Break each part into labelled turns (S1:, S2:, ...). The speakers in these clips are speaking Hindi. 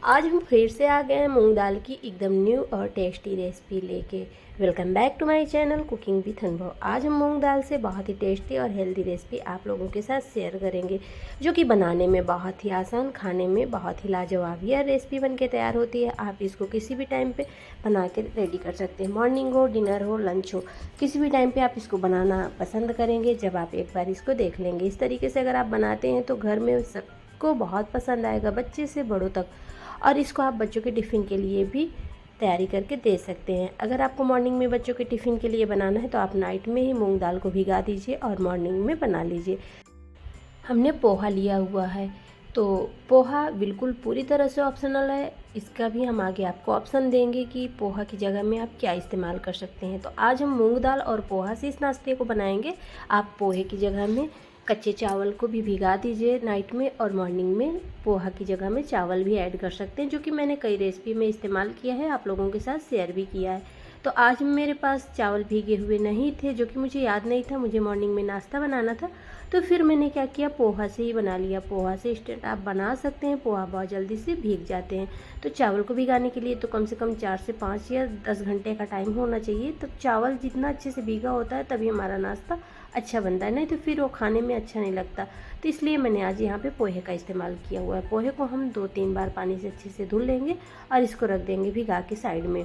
S1: आज हम फिर से आ गए हैं मूंग दाल की एकदम न्यू और टेस्टी रेसिपी लेके। Welcome back to my channel cooking with Anubhav. आज हम मूंग दाल से बहुत ही टेस्टी और हेल्दी रेसिपी आप लोगों के साथ शेयर करेंगे, जो कि बनाने में बहुत ही आसान, खाने में बहुत ही लाजवाब यह रेसिपी बनके तैयार होती है। आप इसको किसी भी टाइम पे बना के रेडी कर सकते हैं, मॉर्निंग हो, डिनर हो, लंच हो, किसी भी टाइम पर आप इसको बनाना पसंद करेंगे। जब आप एक बार इसको देख लेंगे, इस तरीके से अगर आप बनाते हैं तो घर में सबको बहुत पसंद आएगा, बच्चे से बड़ों तक। और इसको आप बच्चों के टिफ़िन के लिए भी तैयारी करके दे सकते हैं। अगर आपको मॉर्निंग में बच्चों के टिफ़िन के लिए बनाना है तो आप नाइट में ही मूंग दाल को भिगा दीजिए और मॉर्निंग में बना लीजिए। हमने पोहा लिया हुआ है, तो पोहा बिल्कुल पूरी तरह से ऑप्शनल है। इसका भी हम आगे आपको ऑप्शन देंगे कि पोहा की जगह में आप क्या इस्तेमाल कर सकते हैं। तो आज हम मूंग दाल और पोहा से इस नाश्ते को बनाएंगे। आप पोहे की जगह में कच्चे चावल को भी भिगा दीजिए नाइट में, और मॉर्निंग में पोहा की जगह में चावल भी ऐड कर सकते हैं, जो कि मैंने कई रेसिपी में इस्तेमाल किया है, आप लोगों के साथ शेयर भी किया है। तो आज मेरे पास चावल भीगे हुए नहीं थे, जो कि मुझे याद नहीं था, मुझे मॉर्निंग में नाश्ता बनाना था। तो फिर मैंने क्या किया, पोहा से ही बना लिया। पोहा से इंस्टेंट आप बना सकते हैं, पोहा बहुत जल्दी से भीग जाते हैं। तो चावल को भिगाने के लिए तो कम से कम 4 से 5 या 10 घंटे का टाइम होना चाहिए। तो चावल जितना अच्छे से भीगा होता है तभी हमारा नाश्ता अच्छा बनता है, नहीं तो फिर वो खाने में अच्छा नहीं लगता। तो इसलिए मैंने आज यहाँ पे पोहे का इस्तेमाल किया हुआ है। पोहे को हम 2-3 बार पानी से अच्छे से धुल लेंगे और इसको रख देंगे भिगा के साइड में।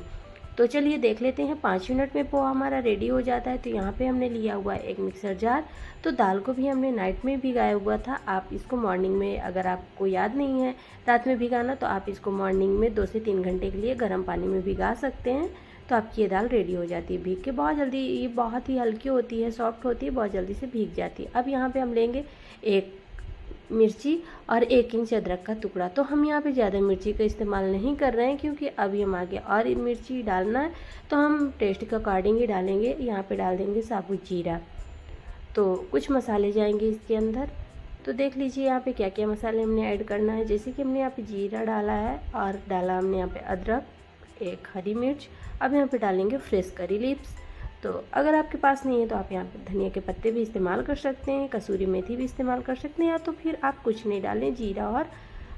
S1: तो चलिए देख लेते हैं, 5 मिनट में पोहा हमारा रेडी हो जाता है। तो यहाँ पे हमने लिया हुआ है एक मिक्सर जार। तो दाल को भी हमने नाइट में भिगाया हुआ था। आप इसको मॉर्निंग में, अगर आपको याद नहीं है रात में भिगाना, तो आप इसको मॉर्निंग में 2 से 3 घंटे के लिए गर्म पानी में भिगा सकते हैं। तो आपकी ये दाल रेडी हो जाती है भीग के, बहुत जल्दी। ये बहुत ही हल्की होती है, सॉफ्ट होती है, बहुत जल्दी से भीग जाती है। अब यहाँ पे हम लेंगे 1 मिर्ची और 1 इंच अदरक का टुकड़ा। तो हम यहाँ पे ज़्यादा मिर्ची का इस्तेमाल नहीं कर रहे हैं, क्योंकि अभी हम आगे और मिर्ची डालना है, तो हम टेस्ट के अकॉर्डिंग ही डालेंगे। यहाँ पे डाल देंगे साबुत जीरा। तो कुछ मसाले जाएंगे इसके अंदर। तो देख लीजिए यहाँ पे क्या क्या मसाले हमने ऐड करना है। जैसे कि हमने यहाँ पे जीरा डाला है और डाला हमने यहाँ पे अदरक, 1 हरी मिर्च। अब यहाँ पे डालेंगे फ्रेश करी लीव्स। तो अगर आपके पास नहीं है तो आप यहाँ पे धनिया के पत्ते भी इस्तेमाल कर सकते हैं, कसूरी मेथी भी इस्तेमाल कर सकते हैं, या तो फिर आप कुछ नहीं डालें, जीरा और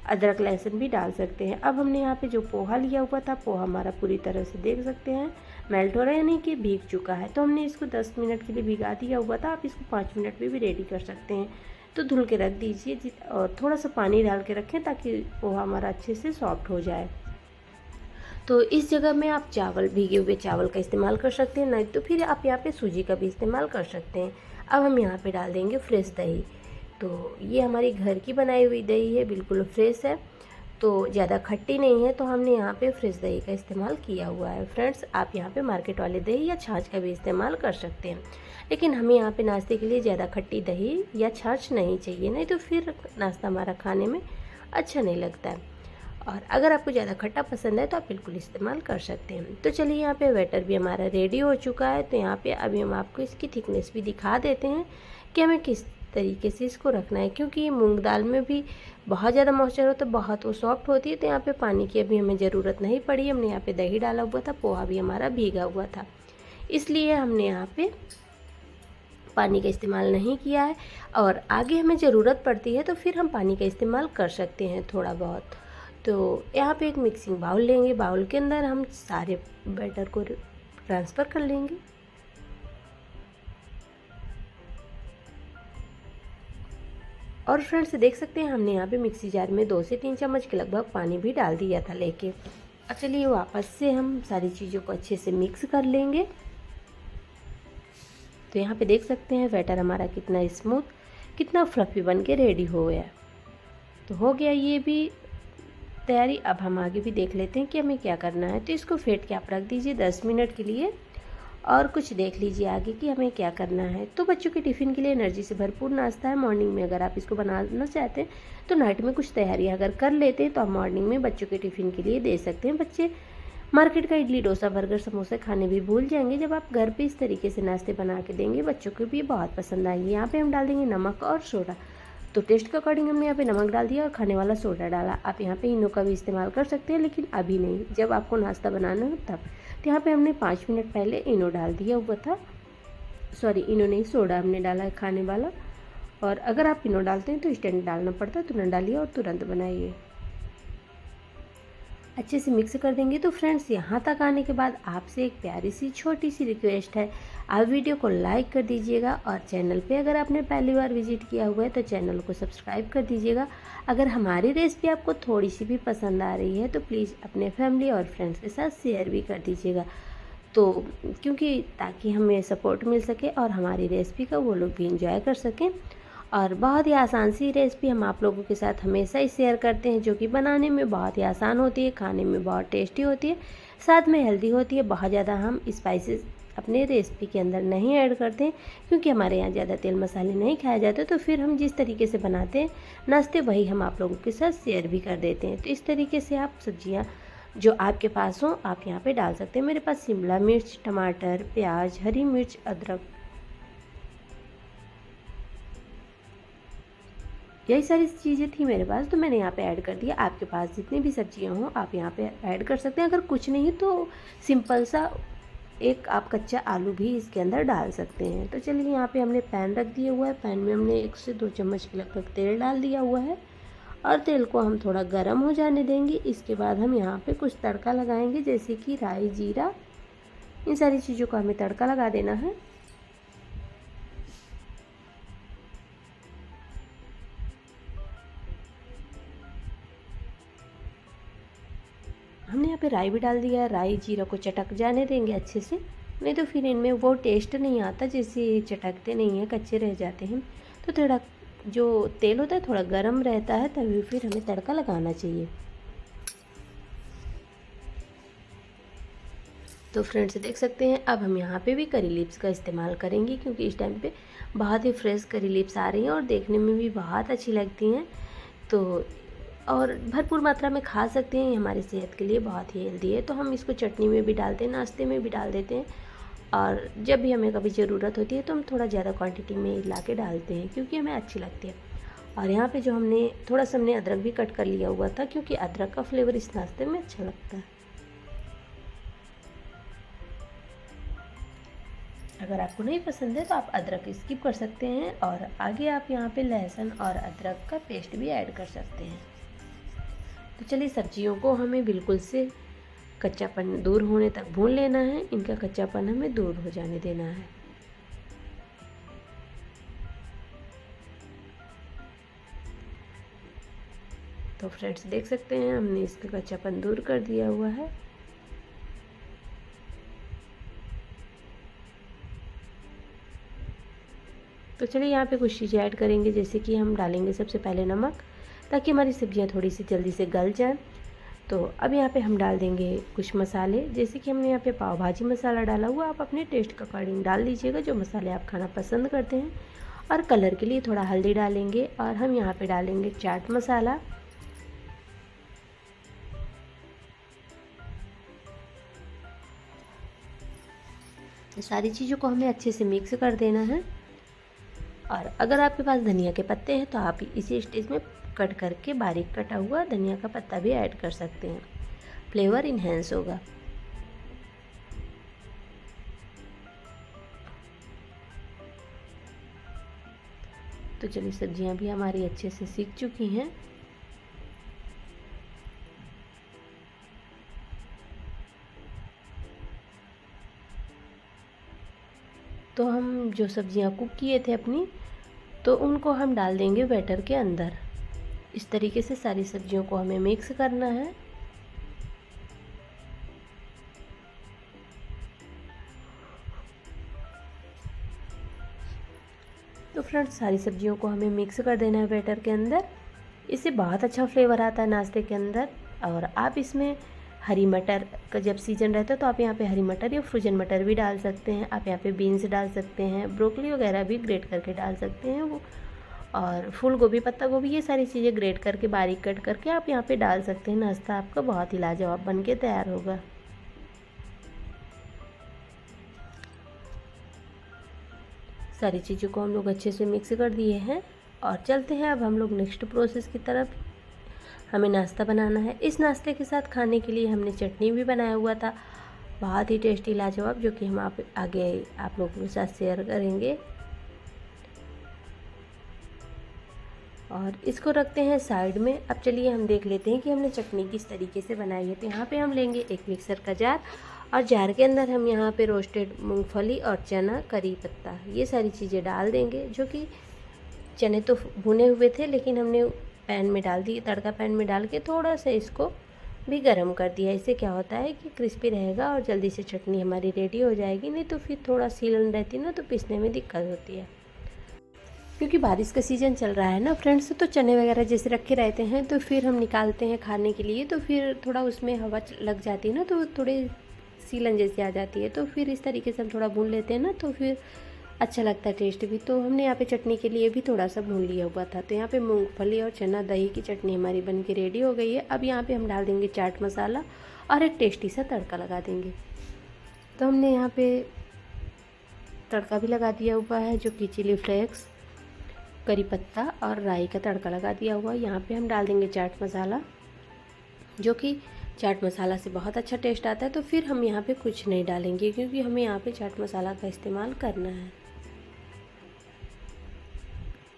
S1: अदरक लहसुन भी डाल सकते हैं। अब हमने यहाँ पे जो पोहा लिया हुआ था, पोहा हमारा पूरी तरह से देख सकते हैं मेल्ट हो रहा है, यानी कि भीग चुका है। तो हमने इसको 10 मिनट के लिए भिगा दिया हुआ था। आप इसको 5 मिनट में भी रेडी कर सकते हैं। तो धुल के रख दीजिए और थोड़ा सा पानी डाल के रखें, ताकि पोहा हमारा अच्छे से सॉफ्ट हो जाए। तो इस जगह में आप चावल, भीगे हुए चावल का इस्तेमाल कर सकते हैं, नहीं तो फिर आप यहाँ पे सूजी का भी इस्तेमाल कर सकते हैं। अब हम यहाँ पे डाल देंगे फ्रेश दही। तो ये हमारी घर की बनाई हुई दही है, बिल्कुल फ्रेश है, तो ज़्यादा खट्टी नहीं है। तो हमने यहाँ पे फ्रेश दही का इस्तेमाल किया हुआ है। फ्रेंड्स, आप यहाँ पे मार्केट वाले दही या छाछ का भी इस्तेमाल कर सकते हैं, लेकिन हमें यहाँ पे नाश्ते के लिए ज़्यादा खट्टी दही या छाछ नहीं चाहिए, नहीं तो फिर नाश्ता हमारा खाने में अच्छा नहीं लगता है। और अगर आपको ज़्यादा खट्टा पसंद है तो आप बिल्कुल इस्तेमाल कर सकते हैं। तो चलिए, यहाँ पे बैटर भी हमारा रेडी हो चुका है। तो यहाँ पे अभी हम आपको इसकी थिकनेस भी दिखा देते हैं कि हमें किस तरीके से इसको रखना है, क्योंकि ये मूंग दाल में भी बहुत ज़्यादा मॉइस्चर होता है, बहुत वो सॉफ्ट होती है। तो यहाँ पे पानी की अभी हमें ज़रूरत नहीं पड़ी। हमने यहाँ पे दही डाला हुआ था, पोहा भी हमारा भीगा हुआ था, इसलिए हमने यहाँ पे पानी का इस्तेमाल नहीं किया है। और आगे हमें ज़रूरत पड़ती है तो फिर हम पानी का इस्तेमाल कर सकते हैं थोड़ा बहुत। तो यहाँ पे एक मिक्सिंग बाउल लेंगे, बाउल के अंदर हम सारे बैटर को ट्रांसफ़र कर लेंगे। और फ्रेंड्स, देख सकते हैं हमने यहाँ पे मिक्सी जार में 2 से 3 चम्मच के लगभग पानी भी डाल दिया था लेके। अब चलिए वापस से हम सारी चीज़ों को अच्छे से मिक्स कर लेंगे। तो यहाँ पे देख सकते हैं बैटर हमारा कितना स्मूथ, कितना फ्लफी बन के रेडी हो गया। तो हो गया ये भी तैयारी। अब हम आगे भी देख लेते हैं कि हमें क्या करना है। तो इसको फेंट के आप रख दीजिए 10 मिनट के लिए, और कुछ देख लीजिए आगे कि हमें क्या करना है। तो बच्चों के टिफ़िन के लिए एनर्जी से भरपूर नाश्ता है। मॉर्निंग में अगर आप इसको बनाना चाहते हैं तो नाइट में कुछ तैयारियां अगर कर लेते हैं तो आप मॉर्निंग में बच्चों के टिफ़िन के लिए दे सकते हैं। बच्चे मार्केट का इडली, डोसा, बर्गर, समोसे खाने भी भूल जाएंगे। जब आप घर पे इस तरीके से नाश्ते बना के देंगे, बच्चों को भी बहुत पसंद आएंगे। यहाँ पे हम डाल देंगे नमक और सोडा। तो टेस्ट के अकॉर्डिंग हमने यहाँ पे नमक डाल दिया और खाने वाला सोडा डाला। आप यहाँ पे इनो का भी इस्तेमाल कर सकते हैं, लेकिन अभी नहीं, जब आपको नाश्ता बनाना हो तब। तो यहाँ पे हमने 5 मिनट पहले इनो डाल दिया हुआ था, सॉरी इनो नहीं, सोडा हमने डाला है खाने वाला। और अगर आप इनो डालते हैं तो इंस्टेंट डालना पड़ता है, तुरंत डालिए और तुरंत बनाइए। अच्छे से मिक्स कर देंगे। तो फ्रेंड्स, यहाँ तक आने के बाद आपसे एक प्यारी सी छोटी सी रिक्वेस्ट है, आप वीडियो को लाइक कर दीजिएगा और चैनल पे अगर आपने पहली बार विजिट किया हुआ है तो चैनल को सब्सक्राइब कर दीजिएगा। अगर हमारी रेसिपी आपको थोड़ी सी भी पसंद आ रही है तो प्लीज़ अपने फैमिली और फ्रेंड्स के साथ शेयर भी कर दीजिएगा, तो क्योंकि ताकि हमें सपोर्ट मिल सके और हमारी रेसिपी का वो लोग भी इंजॉय कर सकें। और बहुत ही आसान सी रेसिपी हम आप लोगों के साथ हमेशा ही शेयर करते हैं, जो कि बनाने में बहुत ही आसान होती है, खाने में बहुत टेस्टी होती है, साथ में हेल्दी होती है। बहुत ज़्यादा हम स्पाइसेस अपने रेसिपी के अंदर नहीं ऐड करते हैं, क्योंकि हमारे यहाँ ज़्यादा तेल मसाले नहीं खाए जाते। तो फिर हम जिस तरीके से बनाते हैं नाश्ते, वही हम आप लोगों के साथ शेयर भी कर देते हैं। तो इस तरीके से आप सब्जियाँ जो आपके पास हो आप यहाँ पे डाल सकते हैं। मेरे पास शिमला मिर्च, टमाटर, प्याज, हरी मिर्च, अदरक, यही सारी चीज़ें थी मेरे पास, तो मैंने यहाँ पे ऐड कर दिया। आपके पास जितनी भी सब्जियाँ हों आप यहाँ पे ऐड कर सकते हैं। अगर कुछ नहीं तो सिंपल सा एक आप कच्चा आलू भी इसके अंदर डाल सकते हैं। तो चलिए, यहाँ पे हमने पैन रख दिया हुआ है। पैन में हमने 1 से 2 चम्मच के लगभग तेल डाल दिया हुआ है और तेल को हम थोड़ा गर्म हो जाने देंगे। इसके बाद हम यहाँ पे कुछ तड़का लगाएंगे, जैसे कि राई, जीरा, इन सारी चीज़ों को हमें तड़का लगा देना है। हमने यहाँ पे राई भी डाल दिया है। राई जीरा को चटक जाने देंगे अच्छे से, नहीं तो फिर इनमें वो टेस्ट नहीं आता, जैसे चटकते नहीं हैं, कच्चे रह जाते हैं। तो थोड़ा जो तेल होता है थोड़ा गर्म रहता है, तभी फिर हमें तड़का लगाना चाहिए। तो फ्रेंड्स, देख सकते हैं अब हम यहाँ पे भी करी लीव्स का इस्तेमाल करेंगे, क्योंकि इस टाइम पे बहुत ही फ्रेश करी लीव्स आ रही हैं और देखने में भी बहुत अच्छी लगती हैं। तो और भरपूर मात्रा में खा सकते हैं, ये हमारी सेहत के लिए बहुत ही हेल्दी है। तो हम इसको चटनी में भी डालते हैं, नाश्ते में भी डाल देते हैं, और जब भी हमें कभी ज़रूरत होती है तो हम थोड़ा ज़्यादा क्वांटिटी में ला के डालते हैं, क्योंकि हमें अच्छी लगती है। और यहाँ पे जो हमने थोड़ा सा हमने अदरक भी कट कर लिया हुआ था, क्योंकि अदरक का फ्लेवर इस नाश्ते में अच्छा लगता है। अगर आपको नहीं पसंद है तो आप अदरक स्किप कर सकते हैं, और आगे आप यहाँ पे लहसुन और अदरक का पेस्ट भी ऐड कर सकते हैं। तो चलिए, सब्जियों को हमें बिल्कुल से कच्चापन दूर होने तक भून लेना है। इनका कच्चापन हमें दूर हो जाने देना है। तो फ्रेंड्स, देख सकते हैं हमने इसका कच्चापन दूर कर दिया हुआ है। तो चलिए, यहाँ पे कुछ चीज़ें ऐड करेंगे, जैसे कि हम डालेंगे सबसे पहले नमक, ताकि हमारी सब्जियाँ थोड़ी सी जल्दी से गल जाएं। तो अब यहाँ पे हम डाल देंगे कुछ मसाले, जैसे कि हमने यहाँ पे पाव भाजी मसाला डाला हुआ, आप अपने टेस्ट के अकॉर्डिंग डाल लीजिएगा जो मसाले आप खाना पसंद करते हैं। और कलर के लिए थोड़ा हल्दी डालेंगे, और हम यहाँ पे डालेंगे चाट मसाला। सारी चीज़ों को हमें अच्छे से मिक्स कर देना है। और अगर आपके पास धनिया के पत्ते हैं तो आप इसी स्टेज में कट करके बारीक कटा हुआ धनिया का पत्ता भी ऐड कर सकते हैं, फ्लेवर इन्हेंस होगा। तो चलिए, सब्जियां भी हमारी अच्छे से सीख चुकी हैं। तो हम जो सब्जियां कुक किए थे अपनी, तो उनको हम डाल देंगे बैटर के अंदर। इस तरीके से सारी सब्जियों को हमें मिक्स करना है। तो फ्रेंड्स, सारी सब्जियों को हमें मिक्स कर देना है बैटर के अंदर। इससे बहुत अच्छा फ्लेवर आता है नाश्ते के अंदर। और आप इसमें हरी मटर का जब सीजन रहता है तो आप यहाँ पे हरी मटर या फ्रोजन मटर भी डाल सकते हैं। आप यहाँ पे बीन्स डाल सकते हैं, ब्रोकली वगैरह भी ग्रेट करके डाल सकते हैं वो, और फूल गोभी, पत्ता गोभी, ये सारी चीज़ें ग्रेट करके बारीक कट करके आप यहाँ पे डाल सकते हैं। नाश्ता आपका बहुत ही लाजवाब बन के तैयार होगा। सारी चीज़ों को हम लोग अच्छे से मिक्स कर दिए हैं, और चलते हैं अब हम लोग नेक्स्ट प्रोसेस की तरफ। हमें नाश्ता बनाना है। इस नाश्ते के साथ खाने के लिए हमने चटनी भी बनाया हुआ था, बहुत ही टेस्टी लाजवाब, जो कि हम आगे आप लोगों के साथ शेयर करेंगे। और इसको रखते हैं साइड में। अब चलिए हम देख लेते हैं कि हमने चटनी किस तरीके से बनाई है। तो यहाँ पे हम लेंगे एक मिक्सर का जार, और जार के अंदर हम यहाँ पे रोस्टेड मूंगफली और चना, करी पत्ता, ये सारी चीज़ें डाल देंगे। जो कि चने तो भुने हुए थे, लेकिन हमने पैन में डाल दिए, तड़का पैन में डाल के थोड़ा सा इसको भी गर्म कर दिया। इससे क्या होता है कि क्रिस्पी रहेगा और जल्दी से चटनी हमारी रेडी हो जाएगी। नहीं तो फिर थोड़ा सीलन रहती ना, तो पीसने में दिक्कत होती है। क्योंकि बारिश का सीज़न चल रहा है ना फ्रेंड्स, तो चने वगैरह जैसे रखे रहते हैं तो फिर हम निकालते हैं खाने के लिए, तो फिर थोड़ा उसमें हवा लग जाती है ना, तो थोड़े सीलन जैसी आ जाती है। तो फिर इस तरीके से हम थोड़ा भून लेते हैं ना, तो फिर अच्छा लगता है टेस्ट भी। तो हमने यहाँ पे चटनी के लिए भी थोड़ा सा भून लिया हुआ था। तो यहाँ पे मूंगफली और चना दही की चटनी हमारी बन के रेडी हो गई है। अब यहाँ पे हम डाल देंगे चाट मसाला और एक टेस्टी सा तड़का लगा देंगे। तो हमने यहाँ पे तड़का भी लगा दिया हुआ है, जो कि चिली फ्लेक्स, करी पत्ता और राई का तड़का लगा दिया हुआ। यहाँ पे हम डाल देंगे चाट मसाला, जो कि चाट मसाला से बहुत अच्छा टेस्ट आता है। तो फिर हम यहाँ पे कुछ नहीं डालेंगे, क्योंकि हमें यहाँ पे चाट मसाला का इस्तेमाल करना है।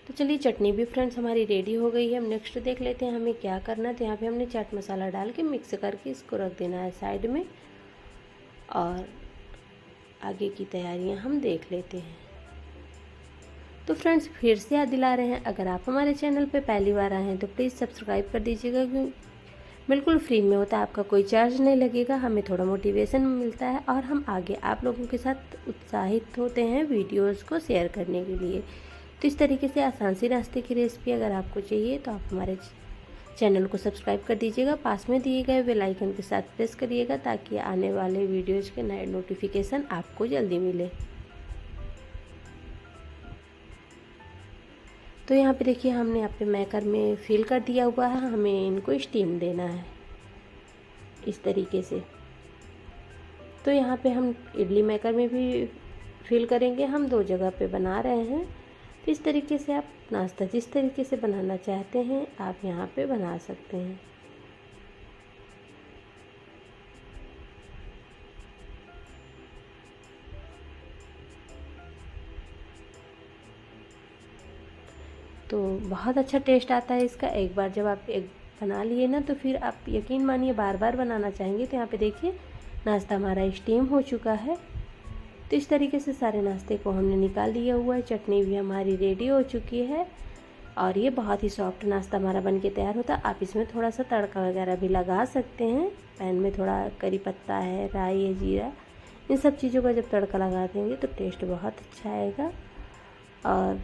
S1: तो चलिए चटनी भी फ्रेंड्स हमारी रेडी हो गई है। हम नेक्स्ट देख लेते हैं हमें क्या करना है। तो यहाँ पे हमने चाट मसाला डाल के मिक्स करके इसको रख देना है साइड में, और आगे की तैयारियाँ हम देख लेते हैं। तो फ्रेंड्स फिर से याद दिला रहे हैं, अगर आप हमारे चैनल पे पहली बार आए हैं तो प्लीज़ सब्सक्राइब कर दीजिएगा, क्योंकि बिल्कुल फ्री में होता है, आपका कोई चार्ज नहीं लगेगा। हमें थोड़ा मोटिवेशन मिलता है और हम आगे आप लोगों के साथ उत्साहित होते हैं वीडियोस को शेयर करने के लिए। तो इस तरीके से आसान सी नाश्ते की रेसिपी अगर आपको चाहिए तो आप हमारे चैनल को सब्सक्राइब कर दीजिएगा। पास में दिए गए बेल आइकन के साथ प्रेस करिएगा, ताकि आने वाले वीडियोज़ के नए नोटिफिकेशन आपको जल्दी मिले। तो यहाँ पे देखिए हमने यहाँ पे मैकर में फिल कर दिया हुआ है। हमें इनको स्टीम देना है इस तरीके से। तो यहाँ पे हम इडली मेकर में भी फिल करेंगे। हम 2 जगह पे बना रहे हैं। तो इस तरीके से आप नाश्ता जिस तरीके से बनाना चाहते हैं आप यहाँ पे बना सकते हैं। तो बहुत अच्छा टेस्ट आता है इसका। एक बार जब आप एक बना लिए ना, तो फिर आप यकीन मानिए बार बार बनाना चाहेंगे। तो यहाँ पे देखिए नाश्ता हमारा स्टीम हो चुका है। तो इस तरीके से सारे नाश्ते को हमने निकाल लिया हुआ है। चटनी भी हमारी रेडी हो चुकी है, और ये बहुत ही सॉफ्ट नाश्ता हमारा बन के तैयार होता है। आप इसमें थोड़ा सा तड़का वगैरह भी लगा सकते हैं। पैन में थोड़ा करी पत्ता है, राई है, जीरा, इन सब चीज़ों का जब तड़का लगा देंगे तो टेस्ट बहुत अच्छा आएगा। और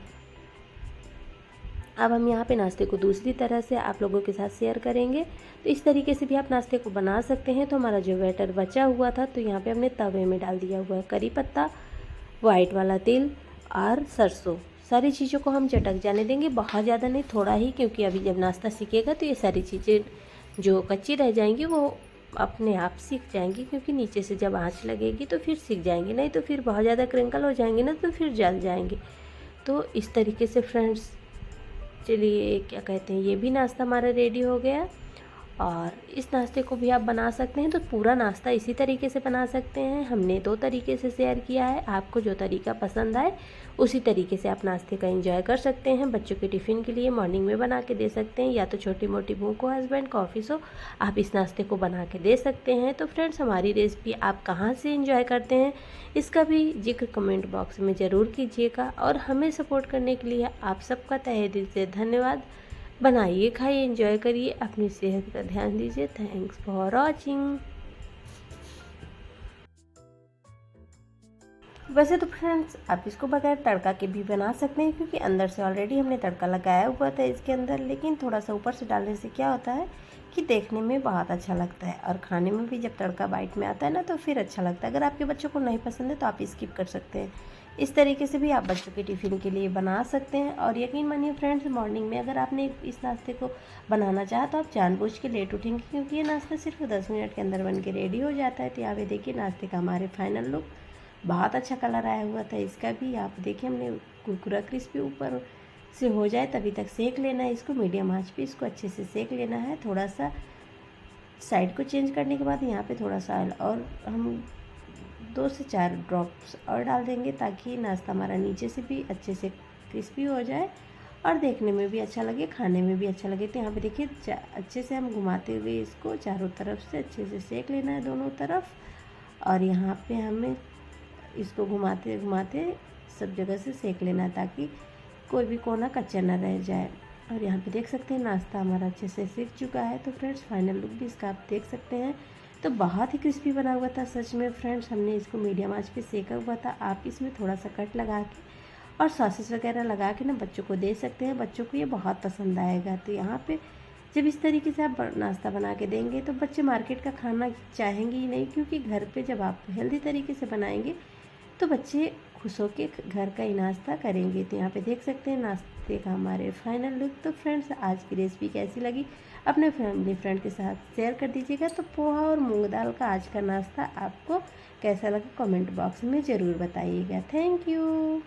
S1: अब हम यहाँ पे नाश्ते को दूसरी तरह से आप लोगों के साथ शेयर करेंगे। तो इस तरीके से भी आप नाश्ते को बना सकते हैं। तो हमारा जो बैटर बचा हुआ था, तो यहाँ पे हमने तवे में डाल दिया हुआ है करी पत्ता, वाइट वाला तिल और सरसों। सारी चीज़ों को हम चटक जाने देंगे, बहुत ज़्यादा नहीं, थोड़ा ही, क्योंकि अभी जब नाश्ता सीखेगा तो ये सारी चीज़ें जो कच्ची रह जाएंगी वो अपने आप सीख जाएंगी। क्योंकि नीचे से जब आँच लगेगी तो फिर सीख जाएंगी, नहीं तो फिर बहुत ज़्यादा क्रिंकल हो जाएंगे ना, तो फिर जल जाएंगे। तो इस तरीके से फ्रेंड्स, चलिए क्या कहते हैं, ये भी नाश्ता हमारा रेडी हो गया। और इस नाश्ते को भी आप बना सकते हैं। तो पूरा नाश्ता इसी तरीके से बना सकते हैं। हमने 2 तरीके से शेयर किया है, आपको जो तरीका पसंद आए उसी तरीके से आप नाश्ते का एंजॉय कर सकते हैं। बच्चों के टिफ़िन के लिए मॉर्निंग में बना के दे सकते हैं, या तो छोटी मोटी भूख हो, हस्बैंड को ऑफिस हो, आप इस नाश्ते को बना के दे सकते हैं। तो फ्रेंड्स हमारी रेसिपी आप कहाँ से एंजॉय करते हैं इसका भी जिक्र कमेंट बॉक्स में ज़रूर कीजिएगा। और हमें सपोर्ट करने के लिए आप सबका तहे दिल से धन्यवाद। बनाइए, खाइए, एंजॉय करिए, अपनी सेहत का ध्यान दीजिए। Thanks for watching. वैसे तो फ्रेंड्स आप इसको बगैर तड़का के भी बना सकते हैं, क्योंकि अंदर से ऑलरेडी हमने तड़का लगाया हुआ था इसके अंदर। लेकिन थोड़ा सा ऊपर से डालने से क्या होता है कि देखने में बहुत अच्छा लगता है, और खाने में भी जब तड़का बाइट में आता है ना, तो फिर अच्छा लगता है। अगर आपके बच्चों को नहीं पसंद है तो आप स्किप कर सकते हैं। इस तरीके से भी आप बच्चों के टिफ़िन के लिए बना सकते हैं। और यकीन मानिए फ्रेंड्स, मॉर्निंग में अगर आपने इस नाश्ते को बनाना चाहा तो आप जानबूझ के लेट उठेंगे, क्योंकि ये नाश्ता सिर्फ 10 मिनट के अंदर बन के रेडी हो जाता है। तो यहाँ पे देखिए नाश्ते का हमारे फाइनल लुक, बहुत अच्छा कलर आया हुआ था इसका भी। आप देखिए हमने कुरकुरा क्रिस्पी ऊपर से हो जाए तभी तक सेक लेना है इसको, मीडियम आंच पे इसको अच्छे से सेक लेना है। थोड़ा सा साइड को चेंज करने के बाद यहाँ पे थोड़ा सा ऑयल और हम 2 से 4 ड्रॉप्स और डाल देंगे, ताकि नाश्ता हमारा नीचे से भी अच्छे से क्रिस्पी हो जाए और देखने में भी अच्छा लगे, खाने में भी अच्छा लगे। तो यहाँ पे देखिए अच्छे से हम घुमाते हुए इसको चारों तरफ से अच्छे से सेक लेना है दोनों तरफ। और यहाँ पे हमें इसको घुमाते घुमाते सब जगह से सेक लेना है ताकि कोई भी कोना कच्चा ना रह जाए। और यहाँ पे देख सकते हैं नाश्ता हमारा अच्छे से सीख चुका है। तो फ्रेंड्स फाइनल लुक भी इसका आप देख सकते हैं। तो बहुत ही क्रिस्पी बना हुआ था सच में फ्रेंड्स। हमने इसको मीडियम आंच पे सेका हुआ था। आप इसमें थोड़ा सा कट लगा के और सॉसेस वगैरह लगा के ना बच्चों को दे सकते हैं। बच्चों को ये बहुत पसंद आएगा। तो यहाँ पे जब इस तरीके से आप नाश्ता बना के देंगे तो बच्चे मार्केट का खाना चाहेंगे ही नहीं, क्योंकि घर पे जब आप हेल्दी तरीके से बनाएंगे तो बच्चे खुश होके घर का ही नाश्ता करेंगे। तो यहाँ पे देख सकते हैं नाश्ते का हमारे फाइनल लुक। तो फ्रेंड्स आज की रेसिपी कैसी लगी अपने फैमिली फ्रेंड के साथ शेयर कर दीजिएगा। तो पोहा और मूंग दाल का आज का नाश्ता आपको कैसा लगा कमेंट बॉक्स में ज़रूर बताइएगा। Thank you.